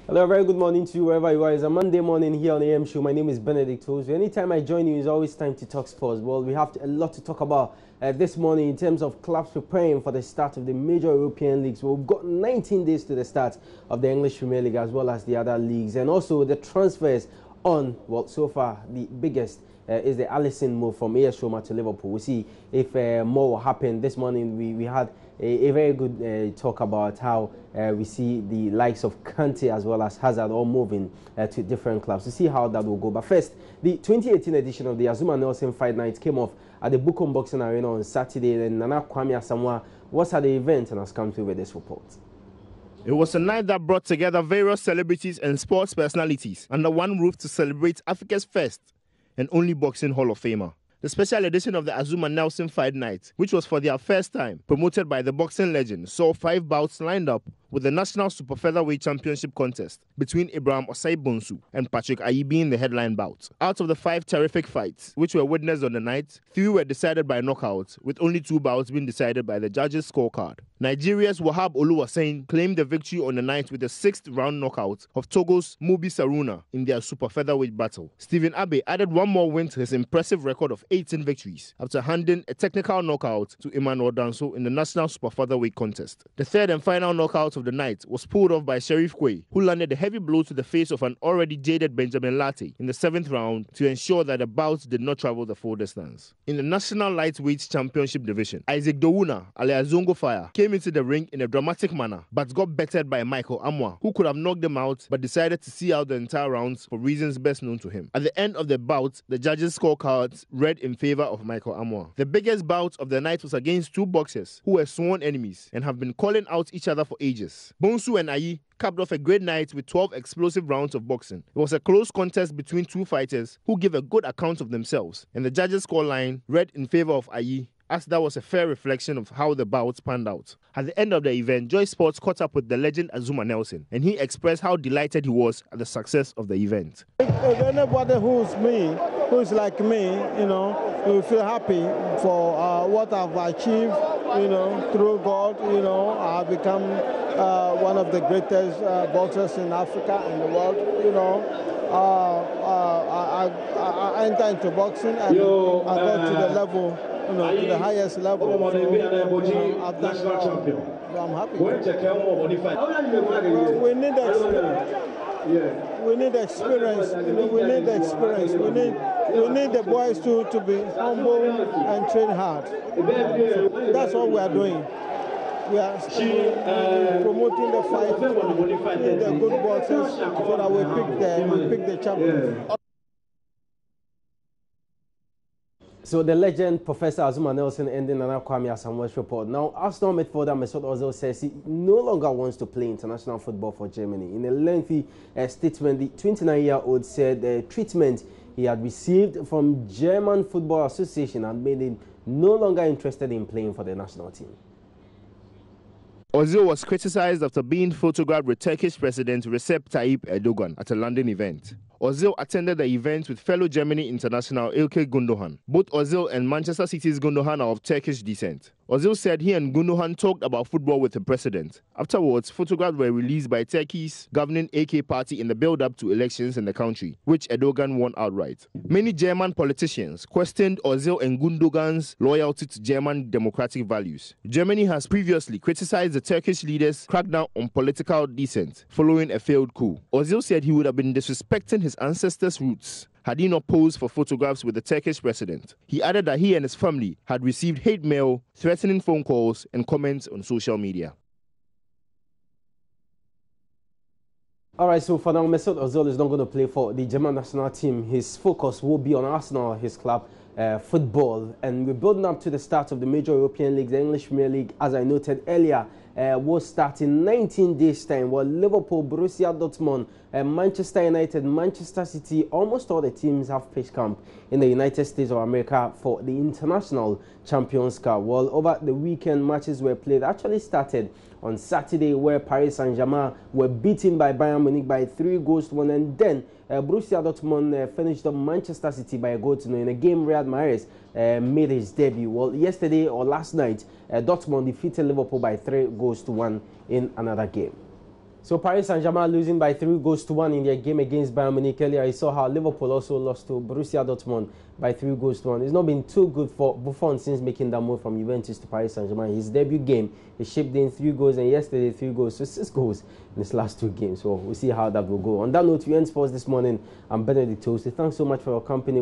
Hello, very good morning to you wherever you are. It's a Monday morning here on AM Show. My name is BENEDICT. Anytime I join you, it's always time to talk sports. Well, we have a lot to talk about this morning in terms of clubs preparing for the start of the major European leagues. We've got 19 days to the start of the English Premier League as well as the other leagues, and also the transfers on, well, so far the biggest is the Alisson move from AS Roma to Liverpool. We'll see if more will happen. This morning we had a very good talk about how we see the likes of Kante as well as Hazard all moving to different clubs to see how that will go. But first, the 2018 edition of the Azumah Nelson Fight Night came off at the Bukom Boxing Arena on Saturday, and Nana Kwame Asamoah was at the event and has come through with this report. It was a night that brought together various celebrities and sports personalities under one roof to celebrate Africa's first and only boxing Hall of Famer. The special edition of the Azumah Nelson Fight Night, which was for their first time, promoted by the boxing legend, saw 5 bouts lined up with the National Super Featherweight Championship contest between Ibrahim Osei Bonsu and Patrick Ayi being the headline bout. Out of the 5 terrific fights which were witnessed on the night, 3 were decided by knockout, with only 2 bouts being decided by the judges' scorecard. Nigeria's Wahab Oluwaseyin claimed the victory on the night with a 6th round knockout of Togo's Mobi Saruna in their super featherweight battle. Stephen Abe added one more win to his impressive record of 18 victories after handing a technical knockout to Emmanuel Danso in the National Super Featherweight contest. The 3rd and final knockout of the night was pulled off by Sheriff Kwei, who landed a heavy blow to the face of an already jaded Benjamin Latte in the 7th round to ensure that the bout did not travel the full distance. In the National Lightweight Championship division, Isaac Dowuna, alias Zongo Fire, came into the ring in a dramatic manner but got bettered by Michael Amwa, who could have knocked him out but decided to see out the entire rounds for reasons best known to him. At the end of the bout, the judges' scorecards read in favor of Michael Amwa. The biggest bout of the night was against 2 boxers who were sworn enemies and have been calling out each other for ages. Bonsu and Ayi capped off a great night with 12 explosive rounds of boxing. It was a close contest between 2 fighters who gave a good account of themselves, and the judges' scoreline read in favor of Ayi, as that was a fair reflection of how the bouts panned out. At the end of the event, Joy Sports caught up with the legend Azumah Nelson, and he expressed how delighted he was at the success of the event. If anybody who's like me, will feel happy for what I've achieved, through God, I've become one of the greatest boxers in Africa and the world, I entered into boxing and I got to the level, to the highest level. I've done well. I'm happy. We need experience. We need experience. We need experience. We need the boys to be humble and train hard. So that's what we are doing. We are promoting the fight, the good boxers, so that we pick the champions. So the legend Professor Azumah Nelson ending Nana Kwame Asamoah's report. Now, Arsenal midfielder Mesut Ozil says he no longer wants to play international football for Germany. In a lengthy statement, the 29-year-old said the treatment he had received from German Football Association had made him no longer interested in playing for the national team. Ozil was criticized after being photographed with Turkish President Recep Tayyip Erdogan at a London event. Ozil attended the event with fellow Germany international Ilkay Gundogan. Both Ozil and Manchester City's Gundogan are of Turkish descent. Ozil said he and Gundogan talked about football with the president. Afterwards, photographs were released by Turkey's governing AK party in the build-up to elections in the country, which Erdogan won outright. Many German politicians questioned Ozil and Gundogan's loyalty to German democratic values. Germany has previously criticized the Turkish leaders' crackdown on political dissent following a failed coup. Ozil said he would have been disrespecting his ancestors' roots had he not posed for photographs with the Turkish president. He added that he and his family had received hate mail, threatening phone calls, and comments on social media. All right, so for now, Mesut Ozil is not going to play for the German national team. His focus will be on Arsenal, his club, football. And we're building up to the start of the major European leagues. The English Premier League, as I noted earlier, will start in 19 days' time. Well, Liverpool, Borussia Dortmund, Manchester United, Manchester City, almost all the teams have pitched camp in the United States of America for the International Champions Cup. Well, over the weekend, matches were played. Actually started on Saturday, where Paris Saint-Germain were beaten by Bayern Munich by 3-1, and then Borussia Dortmund finished up Manchester City by a goal to nil in a game Riyad Mahrez made his debut. Well, yesterday or last night, Dortmund defeated Liverpool by 3-1 in another game. So Paris Saint-Germain losing by 3-1 in their game against Bayern Munich earlier. I saw how Liverpool also lost to Borussia Dortmund by 3-1. It's not been too good for Buffon since making that move from Juventus to Paris Saint-Germain. His debut game, he shipped in 3 goals, and yesterday 3 goals, so 6 goals in his last 2 games. So we'll see how that will go. On that note, we end sports this morning. I'm Benedict Toast. Thanks so much for your company.